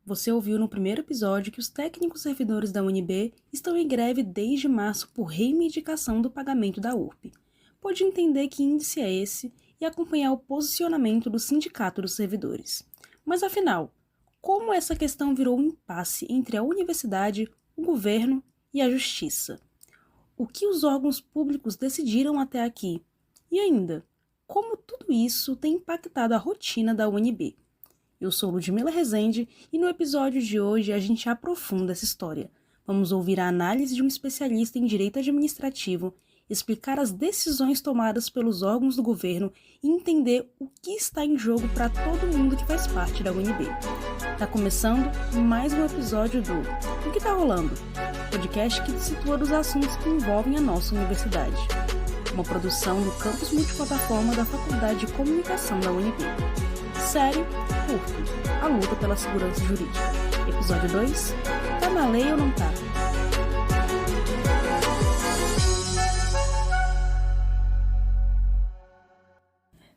Você ouviu no primeiro episódio que os técnicos servidores da UNB estão em greve desde março por reivindicação do pagamento da URP. Pode entender que índice é esse e acompanhar o posicionamento do Sindicato dos Servidores. Mas afinal, como essa questão virou um impasse entre a universidade, o governo e a justiça? O que os órgãos públicos decidiram até aqui? E ainda, como tudo isso tem impactado a rotina da UNB? Eu sou Ludmila Rezende e no episódio de hoje a gente aprofunda essa história. Vamos ouvir a análise de um especialista em direito administrativo, explicar as decisões tomadas pelos órgãos do governo e entender o que está em jogo para todo mundo que faz parte da UNB. Tá começando mais um episódio do O que tá rolando? Podcast que te situa dos assuntos que envolvem a nossa universidade. Uma produção do campus multiplataforma da Faculdade de Comunicação da UNB. Série Curto, a luta pela segurança jurídica. Episódio 2, tá na lei ou não tá?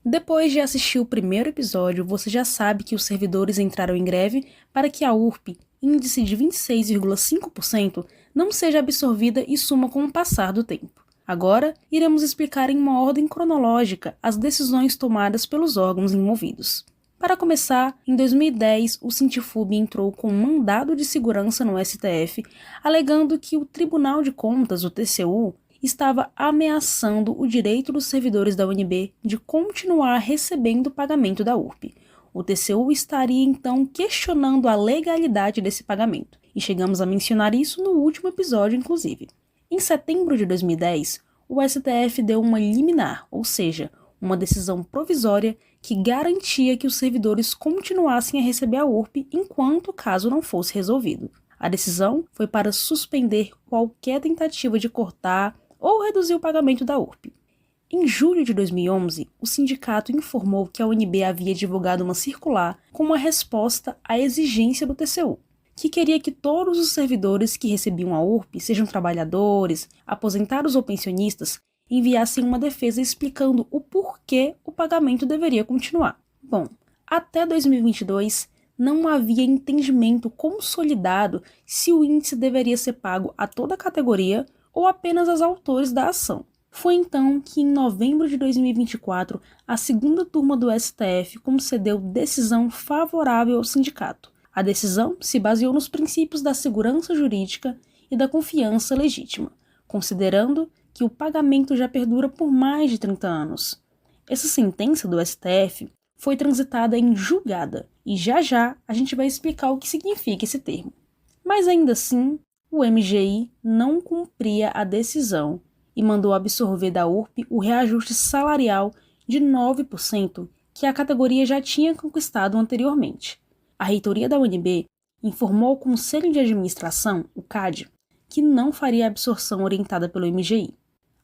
Depois de assistir o primeiro episódio, você já sabe que os servidores entraram em greve para que a URP, índice de 26,5%, não seja absorvida e suma com o passar do tempo. Agora, iremos explicar em uma ordem cronológica as decisões tomadas pelos órgãos envolvidos. Para começar, em 2010, o Sintifub entrou com um mandado de segurança no STF, alegando que o Tribunal de Contas, o TCU, estava ameaçando o direito dos servidores da UNB de continuar recebendo o pagamento da URP. O TCU estaria então questionando a legalidade desse pagamento, e chegamos a mencionar isso no último episódio, inclusive. Em setembro de 2010, o STF deu uma liminar, ou seja, uma decisão provisória que garantia que os servidores continuassem a receber a URP enquanto o caso não fosse resolvido. A decisão foi para suspender qualquer tentativa de cortar ou reduzir o pagamento da URP. Em julho de 2011, o sindicato informou que a UNB havia divulgado uma circular com uma resposta à exigência do TCU, que queria que todos os servidores que recebiam a URP, sejam trabalhadores, aposentados ou pensionistas, enviassem uma defesa explicando o porquê o pagamento deveria continuar. Bom, até 2022, não havia entendimento consolidado se o índice deveria ser pago a toda a categoria ou apenas aos autores da ação. Foi então que, em novembro de 2024, a segunda turma do STF concedeu decisão favorável ao sindicato. A decisão se baseou nos princípios da segurança jurídica e da confiança legítima, considerando que o pagamento já perdura por mais de 30 anos. Essa sentença do STF foi transitada em julgada, e já a gente vai explicar o que significa esse termo. Mas ainda assim, o MGI não cumpria a decisão e mandou absorver da URP o reajuste salarial de 9% que a categoria já tinha conquistado anteriormente. A reitoria da UNB informou ao Conselho de Administração, o CAD, que não faria a absorção orientada pelo MGI.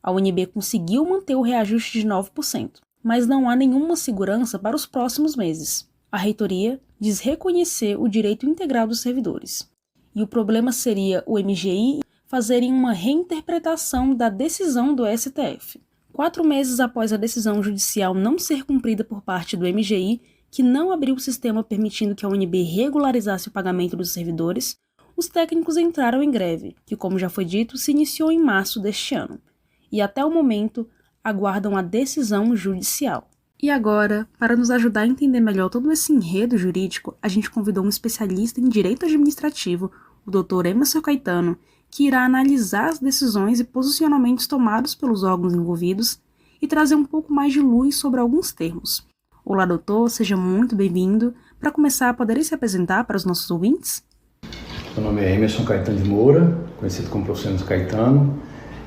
A UNB conseguiu manter o reajuste de 9%, mas não há nenhuma segurança para os próximos meses. A reitoria diz reconhecer o direito integral dos servidores. E o problema seria o MGI fazerem uma reinterpretação da decisão do STF. 4 meses após a decisão judicial não ser cumprida por parte do MGI, que não abriu o sistema permitindo que a UNB regularizasse o pagamento dos servidores, os técnicos entraram em greve, que, como já foi dito, se iniciou em março deste ano. E até o momento aguardam a decisão judicial. E agora, para nos ajudar a entender melhor todo esse enredo jurídico, a gente convidou um especialista em direito administrativo, o Dr. Emerson Caetano, que irá analisar as decisões e posicionamentos tomados pelos órgãos envolvidos e trazer um pouco mais de luz sobre alguns termos. Olá, doutor, seja muito bem-vindo. Para começar, poderia se apresentar para os nossos ouvintes? Meu nome é Emerson Caetano de Moura, conhecido como professor Emerson Caetano.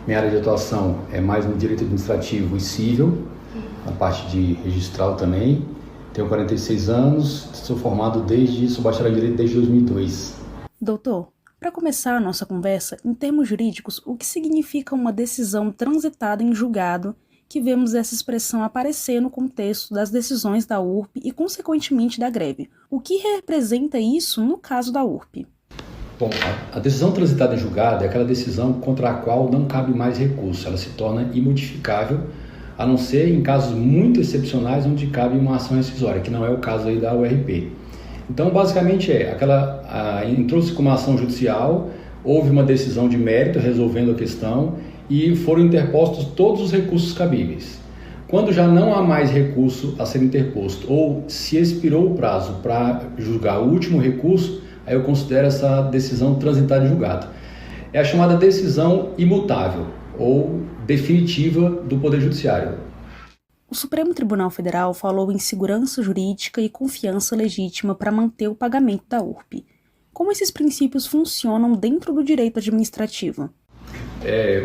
Minha área de atuação é mais no direito administrativo e civil, na parte de registral também. Tenho 46 anos, sou bacharel em direito desde 2002. Doutor, para começar a nossa conversa, em termos jurídicos, o que significa uma decisão transitada em julgado, que vemos essa expressão aparecer no contexto das decisões da URP e, consequentemente, da greve? O que representa isso no caso da URP? Bom, a decisão transitada em julgado é aquela decisão contra a qual não cabe mais recurso. Ela se torna imodificável, a não ser em casos muito excepcionais onde cabe uma ação rescisória, que não é o caso aí da URP. Então, basicamente entrou-se com uma ação judicial, houve uma decisão de mérito resolvendo a questão e foram interpostos todos os recursos cabíveis. Quando já não há mais recurso a ser interposto ou se expirou o prazo para julgar o último recurso, aí eu considero essa decisão transitada em julgado. É a chamada decisão imutável ou definitiva do Poder Judiciário. O Supremo Tribunal Federal falou em segurança jurídica e confiança legítima para manter o pagamento da URP. Como esses princípios funcionam dentro do direito administrativo?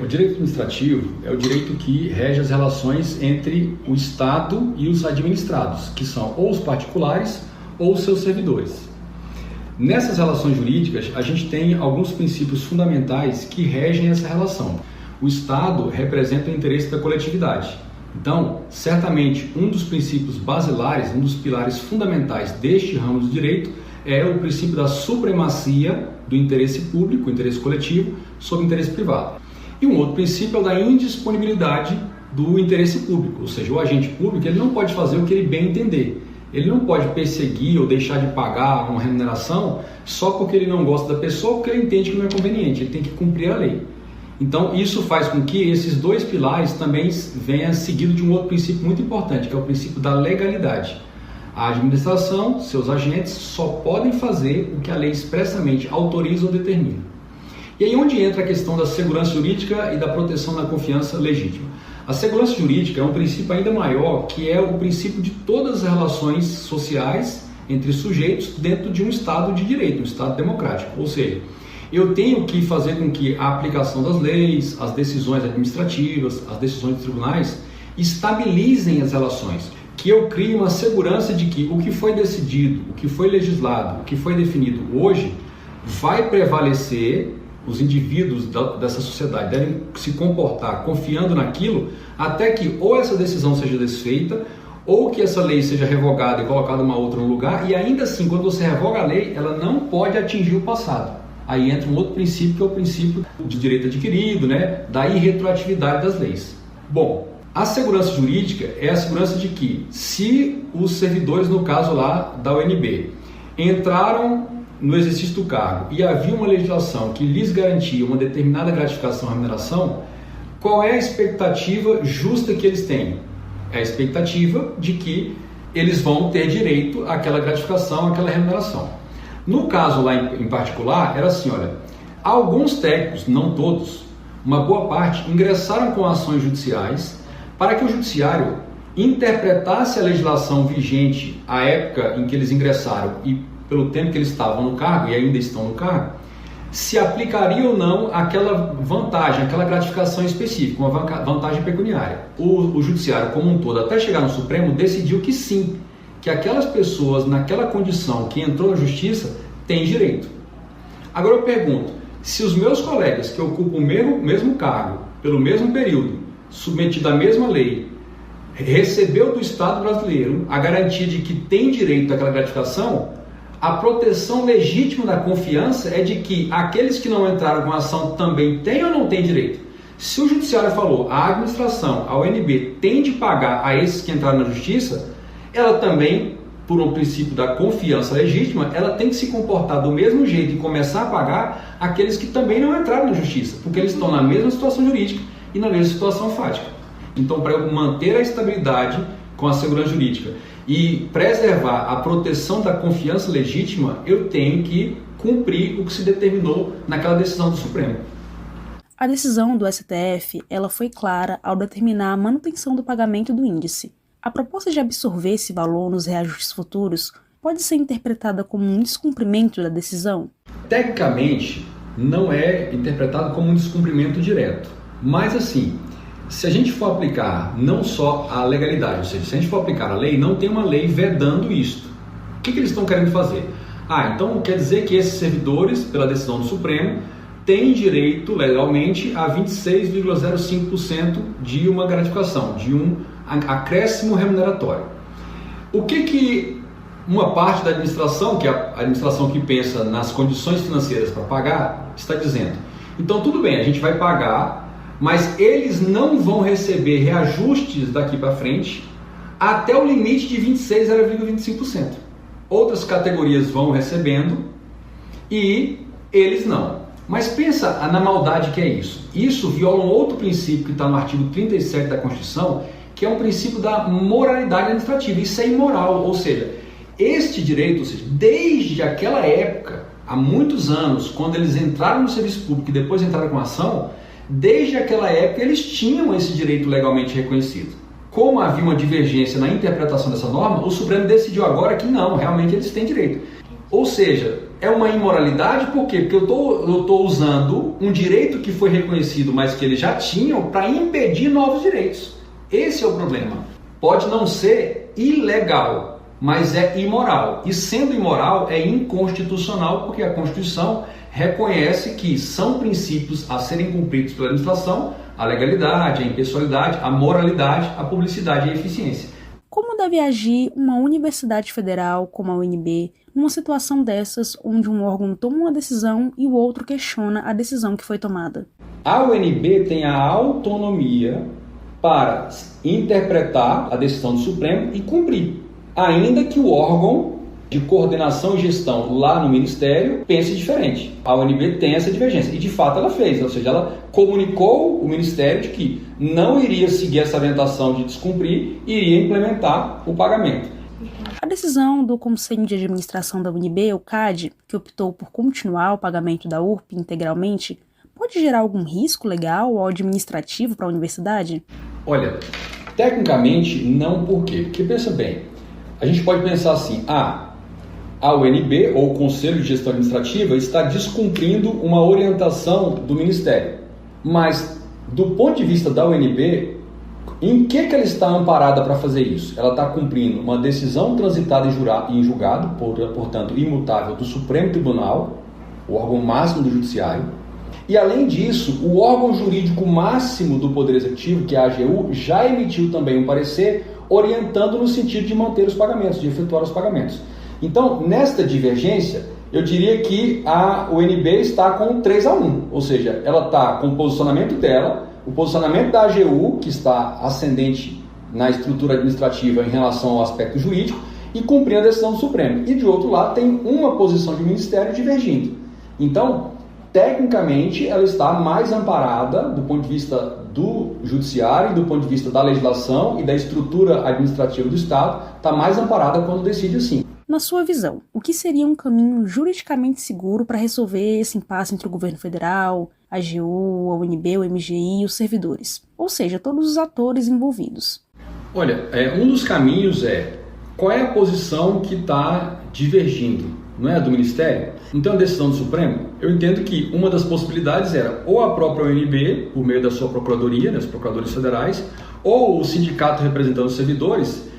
O direito administrativo é o direito que rege as relações entre o Estado e os administrados, que são ou os particulares ou os seus servidores. Nessas relações jurídicas, a gente tem alguns princípios fundamentais que regem essa relação. O Estado representa o interesse da coletividade. Então, certamente, um dos princípios basilares, um dos pilares fundamentais deste ramo do direito é o princípio da supremacia do interesse público, o interesse coletivo, sobre o interesse privado. E um outro princípio é o da indisponibilidade do interesse público, ou seja, o agente público ele não pode fazer o que ele bem entender. Ele não pode perseguir ou deixar de pagar uma remuneração só porque ele não gosta da pessoa ou porque ele entende que não é conveniente, ele tem que cumprir a lei. Então, isso faz com que esses dois pilares também venham seguido de um outro princípio muito importante, que é o princípio da legalidade. A administração, seus agentes, só podem fazer o que a lei expressamente autoriza ou determina. E aí onde entra a questão da segurança jurídica e da proteção da confiança legítima. A segurança jurídica é um princípio ainda maior, que é o princípio de todas as relações sociais entre sujeitos dentro de um Estado de direito, um Estado democrático. Ou seja, eu tenho que fazer com que a aplicação das leis, as decisões administrativas, as decisões dos tribunais estabilizem as relações, que eu crie uma segurança de que o que foi decidido, o que foi legislado, o que foi definido hoje vai prevalecer, os indivíduos dessa sociedade devem se comportar confiando naquilo até que ou essa decisão seja desfeita ou que essa lei seja revogada e colocada uma outra no lugar, e ainda assim, quando você revoga a lei, ela não pode atingir o passado. Aí entra um outro princípio, que é o princípio de direito adquirido, da irretroatividade das leis. Bom, a segurança jurídica é a segurança de que, se os servidores, no caso lá da UNB, entraram no exercício do cargo e havia uma legislação que lhes garantia uma determinada gratificação ou remuneração, qual é a expectativa justa que eles têm? É a expectativa de que eles vão ter direito àquela gratificação, àquela remuneração. No caso lá em particular, era assim, olha, alguns técnicos, não todos, uma boa parte, ingressaram com ações judiciais para que o judiciário interpretasse a legislação vigente à época em que eles ingressaram e pelo tempo que eles estavam no cargo e ainda estão no cargo, se aplicaria ou não aquela vantagem, aquela gratificação específica, uma vantagem pecuniária. O judiciário como um todo, até chegar no Supremo, decidiu que sim, que aquelas pessoas naquela condição que entrou na justiça têm direito. Agora eu pergunto, se os meus colegas que ocupam o mesmo cargo, pelo mesmo período, submetido à mesma lei, recebeu do Estado brasileiro a garantia de que tem direito àquela gratificação, a proteção legítima da confiança é de que aqueles que não entraram com a ação também têm ou não têm direito. Se o judiciário falou, a administração, a UNB, tem de pagar a esses que entraram na justiça, ela também, por um princípio da confiança legítima, ela tem que se comportar do mesmo jeito e começar a pagar aqueles que também não entraram na justiça, porque eles estão na mesma situação jurídica e na mesma situação fática. Então, para eu manter a estabilidade com a segurança jurídica e preservar a proteção da confiança legítima, eu tenho que cumprir o que se determinou naquela decisão do Supremo. A decisão do STF, ela foi clara ao determinar a manutenção do pagamento do índice. A proposta de absorver esse valor nos reajustes futuros pode ser interpretada como um descumprimento da decisão? Tecnicamente, não é interpretado como um descumprimento direto, mas assim, se a gente for aplicar não só a legalidade, ou seja, se a gente for aplicar a lei, não tem uma lei vedando isto. O que eles estão querendo fazer? Então quer dizer que esses servidores, pela decisão do Supremo, têm direito legalmente a 26,05% de uma gratificação, de um acréscimo remuneratório. O que uma parte da administração, que é a administração que pensa nas condições financeiras para pagar, está dizendo? Então tudo bem, a gente vai pagar, mas eles não vão receber reajustes daqui para frente até o limite de 26,25%. outras categorias vão recebendo e eles não. Mas pensa na maldade que é isso. Isso viola um outro princípio que está no artigo 37 da Constituição, que é um princípio da moralidade administrativa. Isso é imoral, ou seja, este direito, ou seja, desde aquela época, há muitos anos, quando eles entraram no serviço público e depois entraram com ação, desde aquela época eles tinham esse direito legalmente reconhecido. Como havia uma divergência na interpretação dessa norma, o Supremo decidiu agora que não, realmente eles têm direito. Ou seja, é uma imoralidade, por quê? Porque eu estou usando um direito que foi reconhecido, mas que eles já tinham, para impedir novos direitos. Esse é o problema. Pode não ser ilegal, mas é imoral. E sendo imoral, é inconstitucional, porque a Constituição reconhece que são princípios a serem cumpridos pela administração: a legalidade, a impessoalidade, a moralidade, a publicidade e a eficiência. Como deve agir uma universidade federal como a UNB numa situação dessas, onde um órgão toma uma decisão e o outro questiona a decisão que foi tomada? A UNB tem a autonomia para interpretar a decisão do Supremo e cumprir, ainda que o órgão de coordenação e gestão lá no Ministério pense diferente. A UNB tem essa divergência e de fato ela fez, ou seja, ela comunicou o Ministério de que não iria seguir essa orientação de descumprir e iria implementar o pagamento. A decisão do Conselho de Administração da UNB, o CAD, que optou por continuar o pagamento da URP integralmente, pode gerar algum risco legal ou administrativo para a universidade? Olha, tecnicamente não. Por quê? Porque pensa bem, a gente pode pensar assim: a UNB ou o Conselho de Gestão Administrativa está descumprindo uma orientação do Ministério. Mas, do ponto de vista da UNB, em que ela está amparada para fazer isso? Ela está cumprindo uma decisão transitada em julgado, portanto, imutável, do Supremo Tribunal, o órgão máximo do Judiciário. E, além disso, o órgão jurídico máximo do Poder Executivo, que é a AGU, já emitiu também um parecer orientando no sentido de manter os pagamentos, de efetuar os pagamentos. Então, nesta divergência, eu diria que a UNB está com 3-1, ou seja, ela está com o posicionamento dela, o posicionamento da AGU, que está ascendente na estrutura administrativa em relação ao aspecto jurídico, e cumprindo a decisão do Supremo. E, de outro lado, tem uma posição de Ministério divergindo. Então, tecnicamente, ela está mais amparada do ponto de vista do Judiciário, do ponto de vista da legislação e da estrutura administrativa do Estado, está mais amparada quando decide assim. Na sua visão, o que seria um caminho juridicamente seguro para resolver esse impasse entre o governo federal, a AGU, a UNB, o MGI e os servidores? Ou seja, todos os atores envolvidos. Olha, um dos caminhos qual é a posição que está divergindo? Não é a do Ministério? Não tem uma decisão do Supremo? Eu entendo que uma das possibilidades era ou a própria UNB, por meio da sua procuradoria, os procuradores federais, ou o sindicato representando os servidores,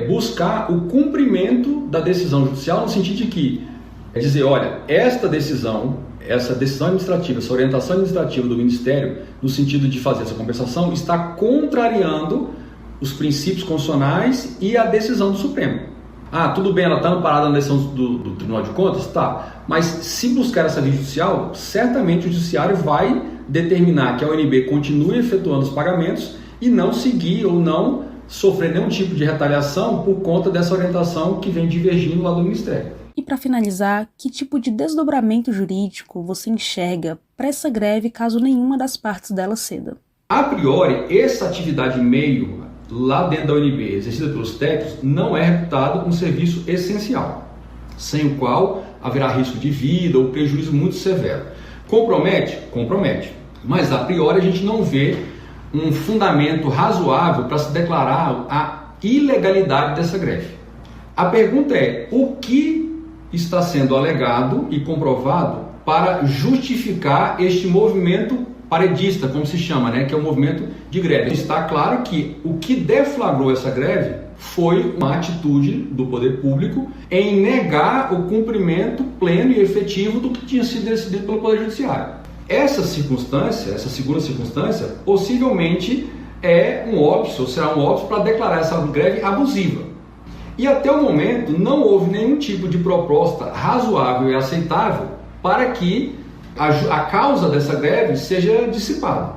buscar o cumprimento da decisão judicial no sentido de que, dizer, olha, essa decisão administrativa, essa orientação administrativa do Ministério, no sentido de fazer essa compensação, está contrariando os princípios constitucionais e a decisão do Supremo. Tudo bem, ela está amparada na decisão do Tribunal de Contas? Tá, mas se buscar essa via judicial, certamente o Judiciário vai determinar que a UNB continue efetuando os pagamentos e não seguir ou não sofrer nenhum tipo de retaliação por conta dessa orientação que vem divergindo lá do Ministério. E para finalizar, que tipo de desdobramento jurídico você enxerga para essa greve caso nenhuma das partes dela ceda? A priori, essa atividade meio lá dentro da UNB, exercida pelos técnicos, não é reputado um serviço essencial, sem o qual haverá risco de vida ou prejuízo muito severo. Compromete? Compromete. Mas a priori a gente não vê um fundamento razoável para se declarar a ilegalidade dessa greve. A pergunta é: o que está sendo alegado e comprovado para justificar este movimento paredista, como se chama, que é o movimento de greve? Está claro que o que deflagrou essa greve foi uma atitude do poder público em negar o cumprimento pleno e efetivo do que tinha sido decidido pelo Poder Judiciário. Essa segunda circunstância, possivelmente é um óbice, ou será um óbice para declarar essa greve abusiva. E até o momento não houve nenhum tipo de proposta razoável e aceitável para que a causa dessa greve seja dissipada.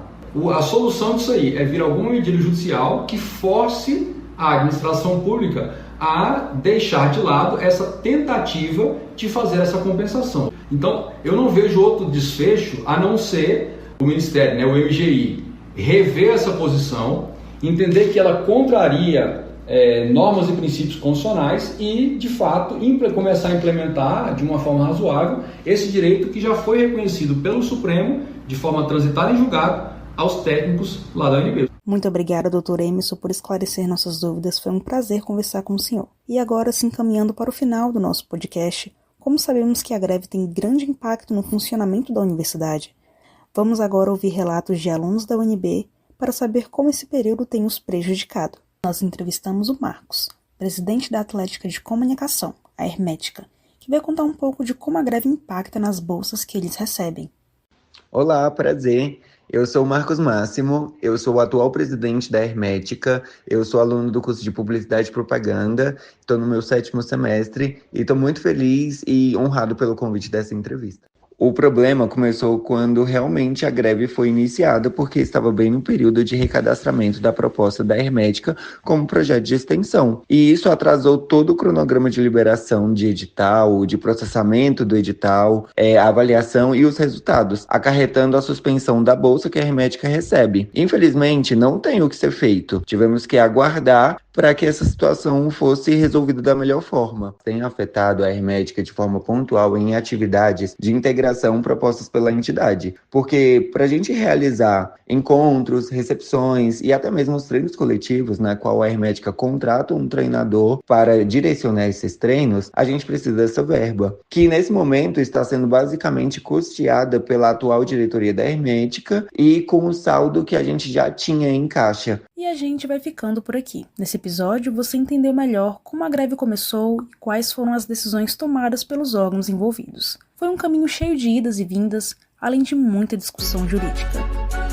A solução disso aí é vir alguma medida judicial que force a administração pública a deixar de lado essa tentativa de fazer essa compensação. Então, eu não vejo outro desfecho a não ser o Ministério, né, o MGI, rever essa posição, entender que ela contraria normas e princípios constitucionais e, de fato, começar a implementar de uma forma razoável esse direito que já foi reconhecido pelo Supremo de forma transitada em julgado aos técnicos lá da UNB. Muito obrigada, Dr. Emerson, por esclarecer nossas dúvidas. Foi um prazer conversar com o senhor. E agora, se encaminhando para o final do nosso podcast, como sabemos que a greve tem grande impacto no funcionamento da universidade, vamos agora ouvir relatos de alunos da UNB para saber como esse período tem os prejudicado. Nós entrevistamos o Marcos, presidente da Atlética de Comunicação, a Hermética, que vai contar um pouco de como a greve impacta nas bolsas que eles recebem. Olá, prazer. Eu sou o Marcos Máximo, eu sou o atual presidente da Hermética, eu sou aluno do curso de Publicidade e Propaganda, estou no meu 7º semestre e estou muito feliz e honrado pelo convite dessa entrevista. O problema começou quando realmente a greve foi iniciada, porque estava bem no período de recadastramento da proposta da Hermética como projeto de extensão. E isso atrasou todo o cronograma de liberação de edital, de processamento do edital, a avaliação e os resultados, acarretando a suspensão da bolsa que a Hermética recebe. Infelizmente, não tem o que ser feito. Tivemos que aguardar para que essa situação fosse resolvida da melhor forma. Tem afetado a Hermética de forma pontual em atividades de integração propostas pela entidade, porque para a gente realizar encontros, recepções e até mesmo os treinos coletivos, na qual a Hermética contrata um treinador para direcionar esses treinos, a gente precisa dessa verba, que nesse momento está sendo basicamente custeada pela atual diretoria da Hermética e com o saldo que a gente já tinha em caixa. E a gente vai ficando por aqui. Nesse episódio, você entendeu melhor como a greve começou e quais foram as decisões tomadas pelos órgãos envolvidos. Foi um caminho cheio de idas e vindas, além de muita discussão jurídica.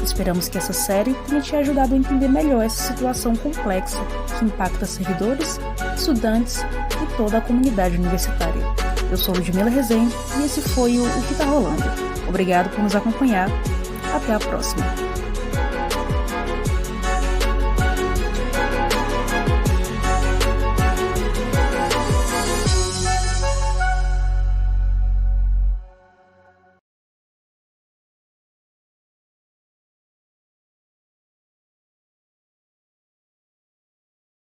Esperamos que essa série tenha te ajudado a entender melhor essa situação complexa que impacta servidores, estudantes e toda a comunidade universitária. Eu sou Ludmila Rezende e esse foi o Que Tá Rolando. Obrigado por nos acompanhar. Até a próxima.